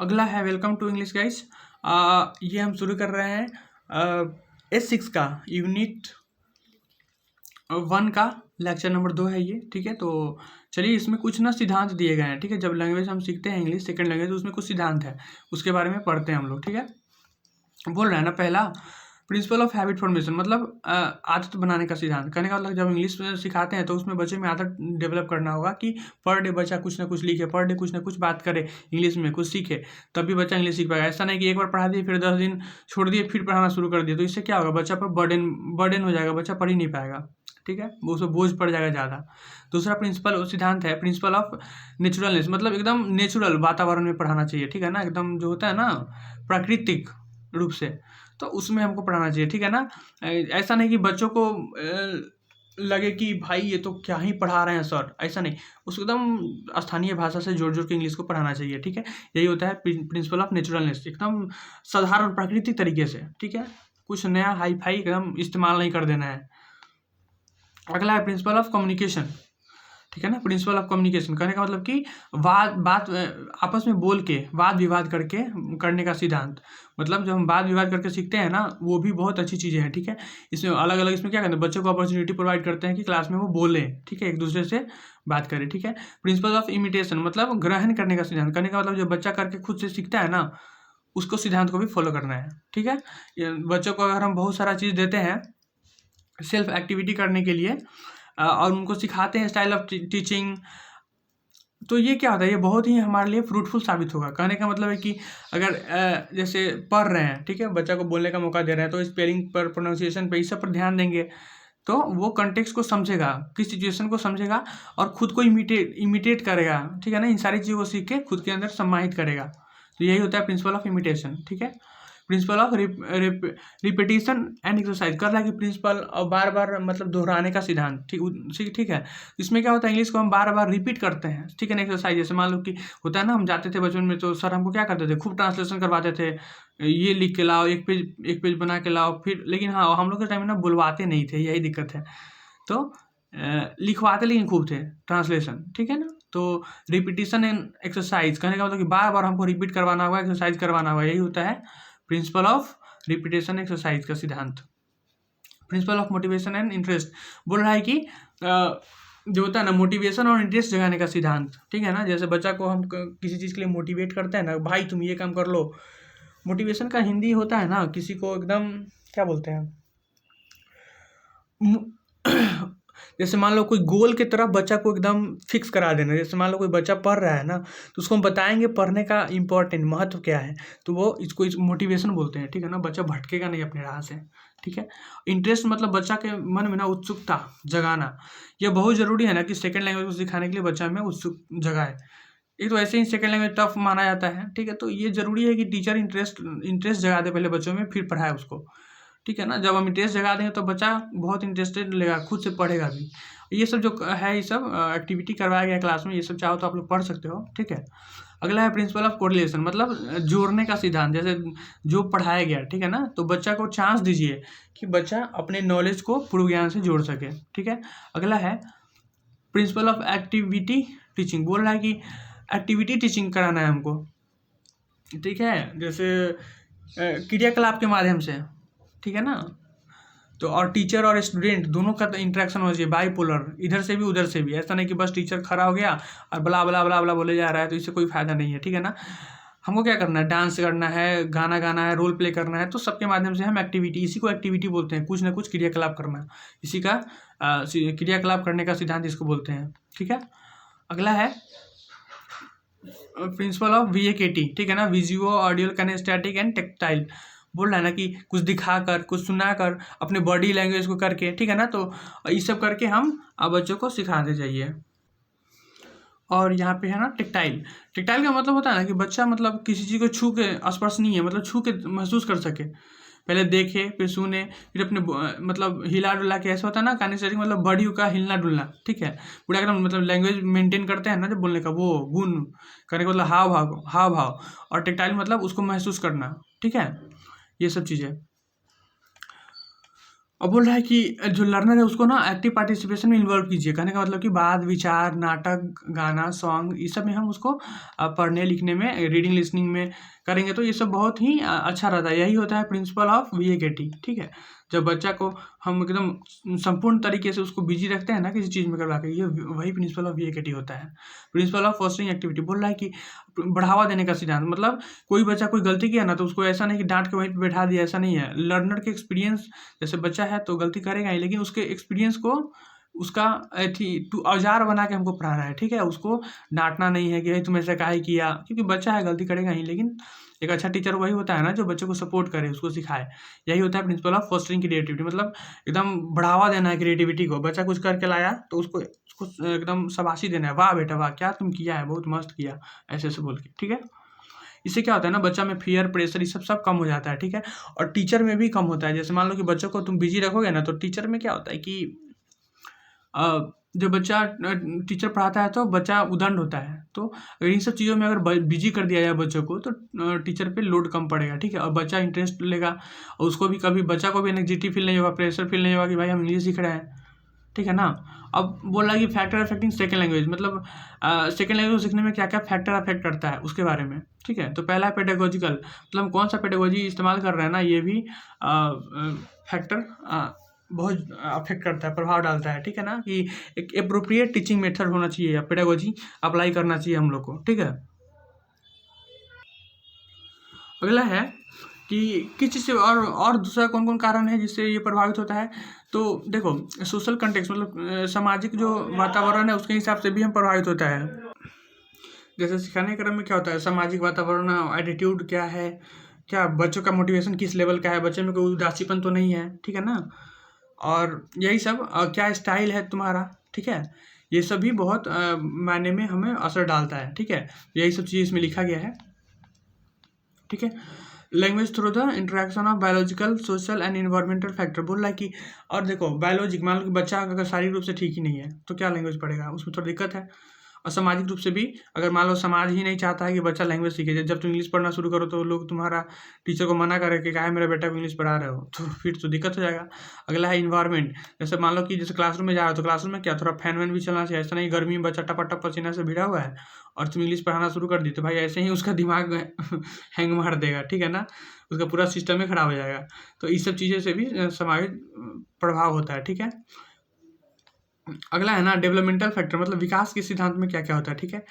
अगला है welcome to English guys. ये हम शुरू कर रहे हैं S6 का यूनिट 1 का लेक्चर नंबर 2 है ये, ठीक है। तो चलिए, इसमें कुछ ना सिद्धांत दिए गए हैं, ठीक है। जब लैंग्वेज हम सीखते हैं इंग्लिश सेकंड लैंग्वेज, तो उसमें कुछ सिद्धांत है, उसके बारे में पढ़ते हैं हम लोग, ठीक है। बोल रहे हैं ना, पहला प्रिंसिपल ऑफ हैबिट फॉर्मेशन, मतलब आदत बनाने का सिद्धांत। कहने का मतलब जब इंग्लिश में सिखाते हैं तो उसमें बच्चे में आदत डेवलप करना होगा कि पर डे बच्चा कुछ ना कुछ लिखे, पर डे कुछ ना कुछ बात करे इंग्लिश में, कुछ सीखे, तब भी बच्चा इंग्लिश सीख पाएगा। ऐसा नहीं कि एक बार पढ़ा दिए फिर 10 दिन छोड़ दिए फिर पढ़ाना शुरू कर दिए, तो इससे क्या होगा, बच्चा पर बर्डन हो जाएगा, बच्चा पढ़ ही नहीं पाएगा, ठीक है। वो उसमें बोझ पड़ जाएगा ज़्यादा। दूसरा प्रिंसिपल सिद्धांत है प्रिंसिपल ऑफ नेचुरलनेस, मतलब एकदम नेचुरल वातावरण में पढ़ाना चाहिए, ठीक है ना। एकदम जो होता है ना प्राकृतिक रूप से, तो उसमें हमको पढ़ाना चाहिए, ठीक है ना। ऐसा नहीं कि बच्चों को लगे कि भाई ये तो क्या ही पढ़ा रहे हैं सर, ऐसा नहीं। उसको एकदम स्थानीय भाषा से जोड़ जोड़ के इंग्लिश को पढ़ाना चाहिए, ठीक है। यही होता है प्रिंसिपल ऑफ नेचुरलनेस, एकदम साधारण प्राकृतिक तरीके से, ठीक है। कुछ नया हाई फाई एकदम इस्तेमाल नहीं कर देना है। अगला है प्रिंसिपल ऑफ कम्युनिकेशन, ठीक है ना। प्रिंसिपल ऑफ कम्युनिकेशन कहने का मतलब कि बात आपस में बोल के वाद विवाद करके करने का सिद्धांत। मतलब जब हम वाद विवाद करके सीखते हैं ना, वो भी बहुत अच्छी चीज़ें हैं, ठीक है। इसमें अलग अलग इसमें क्या करते हैं, बच्चों को अपॉर्चुनिटी प्रोवाइड करते हैं कि क्लास में वो बोलें, ठीक है, एक दूसरे से बात करें, ठीक है। प्रिंसिपल ऑफ इमिटेशन, मतलब ग्रहण करने का सिद्धांत। करने का मतलब जब बच्चा करके खुद से सीखता है ना, उसको सिद्धांत को भी फॉलो करना है, ठीक है। बच्चों को अगर हम बहुत सारा चीज़ देते हैं सेल्फ एक्टिविटी करने के लिए और उनको सिखाते हैं स्टाइल ऑफ टीचिंग, तो ये क्या होता है, ये बहुत ही हमारे लिए फ्रूटफुल साबित होगा। कहने का मतलब है कि अगर जैसे पढ़ रहे हैं, ठीक है, बच्चा को बोलने का मौका दे रहे हैं, तो स्पेलिंग पर, प्रोनाउंसिएशन पे, इस सब पर ध्यान देंगे, तो वो कंटेक्स्ट को समझेगा, किस सिचुएशन को समझेगा और खुद को इमिटेट करेगा, ठीक है ना। इन सारी चीज़ों को सीख के खुद के अंदर सम्मानित करेगा। तो यही होता है प्रिंसिपल ऑफ इमिटेशन, ठीक है। Principle of repetition and exercise कर रहा है कि प्रिंसिपल और बार बार मतलब दोहराने का सिद्धांत, ठीक है। इसमें क्या होता है, इंग्लिश को हम बार बार रिपीट करते हैं, ठीक है ना। एक्सरसाइज जैसे मान लो कि होता है ना, हम जाते थे बचपन में तो सर हमको क्या करते थे, खूब ट्रांसलेशन करवाते थे, ये लिख के लाओ, एक पेज बना के लाओ, फिर लेकिन हाँ हम लोग के टाइम में ना बुलवाते नहीं थे, यही दिक्कत है। तो लिखवाते लेकिन खूब थे ट्रांसलेशन, ठीक है ना। तो रिपीटिशन एंड एक्सरसाइज कहने का मतलब कि बार बार हमको रिपीट करवाना होगा, एक्सरसाइज करवाना होगा, यही होता है प्रिंसिपल ऑफ रिपीटेशन एक्सरसाइज का सिद्धांत। Principle of motivation and interest बोल रहा है कि जो होता है ना मोटिवेशन और इंटरेस्ट जगाने का सिद्धांत, ठीक है ना। जैसे बच्चा को हम किसी चीज़ के लिए मोटिवेट करते हैं ना, भाई तुम ये काम कर लो। मोटिवेशन का हिंदी होता है ना, किसी को एकदम क्या बोलते हैं, जैसे मान लो कोई गोल की तरफ बच्चा को एकदम फिक्स करा देना। जैसे मान लो कोई बच्चा पढ़ रहा है ना, तो उसको हम बताएंगे पढ़ने का इम्पोर्टेंट महत्व क्या है, तो वो इसको मोटिवेशन बोलते हैं, ठीक है ना। बच्चा भटकेगा नहीं अपने राह से, ठीक है। इंटरेस्ट मतलब बच्चा के मन में ना उत्सुकता जगाना। यह बहुत ज़रूरी है ना कि सेकेंड लैंग्वेज को सिखाने के लिए बच्चा में उत्सुक जगाए। एक तो ऐसे ही सेकेंड लैंग्वेज टफ माना जाता है, ठीक है। तो ये ज़रूरी है कि टीचर इंटरेस्ट जगा दे पहले बच्चों में, फिर पढ़ाए उसको, ठीक है ना। जब हम इंटरेस्ट जगा देंगे तो बच्चा बहुत इंटरेस्टेड लेगा, खुद से पढ़ेगा भी। ये सब जो है, ये सब एक्टिविटी करवाया गया क्लास में, ये सब चाहो तो आप लोग पढ़ सकते हो, ठीक है। अगला है प्रिंसिपल ऑफ कोरिलेशन, मतलब जोड़ने का सिद्धांत। जैसे जो पढ़ाया गया, ठीक है ना, तो बच्चा को चांस दीजिए कि बच्चा अपने नॉलेज को पूर्व ज्ञान से जोड़ सके, ठीक है। अगला है प्रिंसिपल ऑफ एक्टिविटी टीचिंग, बोल रहा है कि एक्टिविटी टीचिंग कराना है हमको, ठीक है। जैसे क्रियाकलाप के माध्यम से, ठीक है ना। तो और टीचर और स्टूडेंट दोनों का इंटरेक्शन होना चाहिए, बाईपोलर, इधर से भी उधर से भी। ऐसा नहीं कि बस टीचर खड़ा हो गया और बला बला बला बला बोले जा रहा है, तो इससे कोई फायदा नहीं है, ठीक है ना। हमको क्या करना है, डांस करना है, गाना गाना है, रोल प्ले करना है, तो सबके माध्यम से हम एक्टिविटी, इसी को एक्टिविटी बोलते हैं, कुछ ना कुछ क्रियाकलाप करना, इसी का क्रियाकलाप करने का सिद्धांत इसको बोलते हैं, ठीक है। अगला है प्रिंसिपल ऑफ VAKT, ठीक है ना, visual audio kinesthetic and tactile. बोल रहा है ना कि कुछ दिखाकर, कुछ सुनाकर, अपने बॉडी लैंग्वेज को करके, ठीक है ना। तो ये सब करके हम बच्चों को सिखाते जाइए। और यहाँ पे है ना टेक्टाइल। टेक्टाइल का मतलब होता है ना कि बच्चा मतलब किसी चीज़ को छू के, स्पर्शनीय मतलब छू के महसूस कर सके, पहले देखे फिर सुने फिर अपने मतलब हिला डुला के। ऐसा होता है ना काइनेस्थेटिक मतलब बॉडी का हिलना डुलना, ठीक है। पूरा एकदम मतलब लैंग्वेज मेंटेन करते हैं ना जब बोलने का, वो गुण करने का मतलब हाव भाव। और टेक्टाइल मतलब उसको महसूस करना, ठीक है, ये सब चीज़ें। और बोल रहा है कि जो लर्नर है उसको ना एक्टिव पार्टिसिपेशन में इन्वॉल्व कीजिए। कहने का मतलब कि वाद विचार, नाटक, गाना, सॉन्ग, ये सब में हम उसको पढ़ने लिखने में, रीडिंग लिसनिंग में करेंगे तो ये सब बहुत ही अच्छा रहता है। यही होता है प्रिंसिपल ऑफ VAKT। ठीक है, जब बच्चा को हम एकदम संपूर्ण तरीके से उसको बिजी रखते हैं ना किसी चीज़ में करवा के, ये वही प्रिंसिपल ऑफ VAKT होता है। प्रिंसिपल ऑफ फॉस्टरिंग एक्टिविटी बोल रहा है कि बढ़ावा देने का सिद्धांत, मतलब कोई बच्चा कोई गलती किया ना तो उसको ऐसा नहीं कि डांट के वहीं पे बैठा दिया, ऐसा नहीं है। लर्नर के एक्सपीरियंस, जैसे बच्चा है तो गलती करेगा ही, लेकिन उसके एक्सपीरियंस को उसका औजार बना के हमको पढ़ाना है। ठीक है, उसको डांटना नहीं है कि भाई तुम ऐसा काहे किया, क्योंकि बच्चा है गलती करेगा ही। लेकिन एक अच्छा टीचर वही होता है ना जो बच्चे को सपोर्ट करे, उसको सिखाए। यही होता है प्रिंसिपल ऑफ फोस्टरिंग क्रिएटिविटी, मतलब एकदम बढ़ावा देना है क्रिएटिविटी को। बच्चा कुछ करके लाया तो उसको एकदम शाबाशी देना है, वाह बेटा वाह, क्या तुम किया है, बहुत मस्त किया, ऐसे ऐसे बोल के। ठीक है, इससे क्या होता है ना, बच्चा में फियर, प्रेशर, ये सब कम हो जाता है। ठीक है, और टीचर में भी कम होता है। जैसे मान लो कि बच्चों को तुम बिजी रखोगे ना तो टीचर में क्या होता है कि जब बच्चा टीचर पढ़ाता है तो बच्चा उदंड होता है। तो अगर इन सब चीज़ों में अगर बिजी कर दिया जाए बच्चों को तो टीचर पे लोड कम पड़ेगा। ठीक है, और बच्चा इंटरेस्ट लेगा, और उसको भी कभी बच्चा को भी एंग्जाइटी फील नहीं होगा, प्रेशर फील नहीं होगा कि भाई हम इंग्लिश सीख रहे हैं। ठीक है ना। अब बोल रहा है कि फैक्टर अफेक्टिंग सेकेंड लैंग्वेज, मतलब सेकेंड लैंग्वेज को सीखने में क्या क्या फैक्टर अफेक्ट करता है उसके बारे में। ठीक है, तो पहला है पेडागोजिकल, मतलब हम कौन सा पेडागोजी इस्तेमाल कर रहे हैं ना, ये भी फैक्टर बहुत अफेक्ट करता है, प्रभाव डालता है। ठीक है ना, कि एक एप्रोप्रिएट टीचिंग मेथड होना चाहिए या पेडागोजी अप्लाई करना चाहिए हम लोग को। ठीक है, अगला है कि किस चीज़ से और दूसरा कौन कौन कारण है जिससे ये प्रभावित होता है। तो देखो, सोशल कंटेक्स्ट, मतलब सामाजिक जो वातावरण है उसके हिसाब से भी हम प्रभावित होता है। जैसे सिखाने के क्रम में क्या होता है, सामाजिक वातावरण, एटीट्यूड क्या है, क्या बच्चों का मोटिवेशन किस लेवल का है, बच्चे में कोई उदासीपन तो नहीं है। ठीक है ना, और यही सब क्या स्टाइल है तुम्हारा। ठीक है, ये सभी बहुत मायने में हमें असर डालता है। ठीक है, यही सब चीज़ इसमें लिखा गया है। ठीक है, language through the interaction of biological, social and environmental factor बोल रहा है कि, और देखो बायोलॉजिक, मान लो कि बच्चा अगर शारीरिक रूप से ठीक ही नहीं है तो क्या लैंग्वेज पढ़ेगा, उसमें थोड़ी दिक्कत है। और सामाजिक रूप से भी, अगर मान लो समाज ही नहीं चाहता है कि बच्चा लैंग्वेज सीखे, जब तुम इंग्लिश पढ़ना शुरू करो तो लोग तुम्हारा टीचर को मना करे कि काहे मेरे बेटा को इंग्लिश पढ़ा रहे हो, तो फिर तो दिक्कत हो जाएगा। अगला है इन्वायरमेंट, जैसे मान लो कि जैसे क्लासरूम में जा रहा हो तो क्लासरूम में क्या थोड़ा फैन वैन भी चलना चाहिए। ऐसा नहीं गर्मी में बच्चा टपा पसीना से भिड़ा हुआ है और तुम इंग्लिश पढ़ाना शुरू कर दी तो भाई ऐसे ही उसका दिमाग हैंग मार देगा। ठीक है ना, उसका पूरा सिस्टम ही खराब हो जाएगा। तो इस सब चीज़ों से भी सामाजिक प्रभाव होता है। ठीक है, अगला है ना डेवलपमेंटल फैक्टर, मतलब विकास के सिद्धांत में क्या क्या होता है। ठीक है,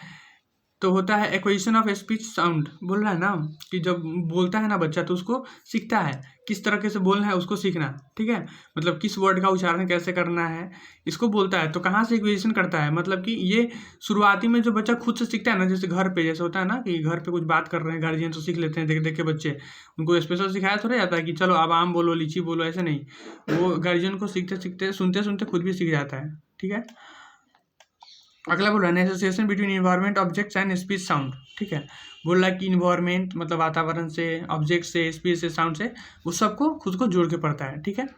तो होता है एक्विजिशन ऑफ स्पीच साउंड, बोल रहा है ना कि जब बोलता है ना बच्चा तो उसको सीखता है किस तरीके से बोलना है, उसको सीखना। ठीक है, मतलब किस वर्ड का उच्चारण कैसे करना है, इसको बोलता है। तो कहाँ से एक्विजिशन करता है, मतलब कि ये शुरुआती में जो बच्चा खुद से सीखता है ना, जैसे घर पे जैसे होता है ना कि घर पे कुछ बात कर रहे हैं गार्जियन तो सीख लेते हैं देख देख के बच्चे, उनको स्पेशल सिखाया थोड़ा जाता है कि चलो अब आम बोलो, लीची बोलो, ऐसे नहीं। वो गार्जियन को सीखते सीखते, सुनते सुनते खुद भी सीख जाता है। ठीक है, अगला बोल रहा है association between environment, objects and speech sound. ठीक है, बोल रहा है कि इन्वायरमेंट मतलब वातावरण से, ऑब्जेक्ट से, स्पीच से, साउंड से, वो सबको खुद को जोड़ के पढ़ता है। ठीक है,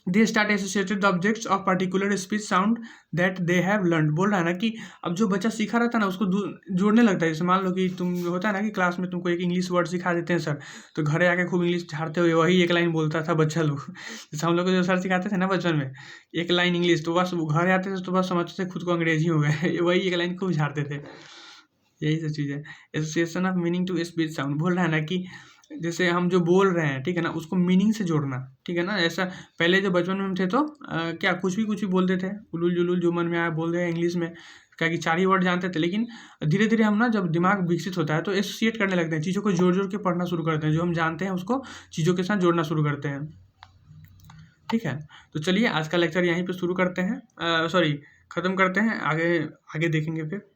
they start associated the objects of particular speech sound that they have learn. बोल रहा है ना कि अब जो बच्चा सीखा रहता है ना उसको जोड़ने लगता है। जैसे मान लो कि तुम, होता है ना कि क्लास में तुमको एक इंग्लिश वर्ड सिखा देते हैं सर, तो घरे आके खूब इंग्लिश झाड़ते हुए वही एक लाइन बोलता था बच्चा लोग। जैसे हम लोग को जो सर सिखाते थे ना बचपन में एक लाइन इंग्लिश, तो बस घर आते थे तो बस समझते थे खुद को अंग्रेजी हो गए। वही एक लाइन खूब झाड़ते थे। यही सब चीज़ है, association of meaning to speech sound. बोल रहा है ना कि जैसे हम जो बोल रहे हैं, ठीक है ना, उसको मीनिंग से जोड़ना। ठीक है ना, ऐसा पहले जो बचपन में हम थे तो क्या कुछ भी बोलते थे, उलूल जुलूल जो मन में आया बोल रहे हैं इंग्लिश में, क्या कि 4 ही वर्ड जानते थे। लेकिन धीरे धीरे हम ना, जब दिमाग विकसित होता है तो एसोसिएट करने लगते हैं, चीज़ों को जोड़ जोड़ के पढ़ना शुरू करते हैं, जो हम जानते हैं उसको चीज़ों के साथ जोड़ना शुरू करते हैं। ठीक है, तो चलिए आज का लेक्चर यहीं पर शुरू करते हैं, सॉरी ख़त्म करते हैं, आगे आगे देखेंगे फिर।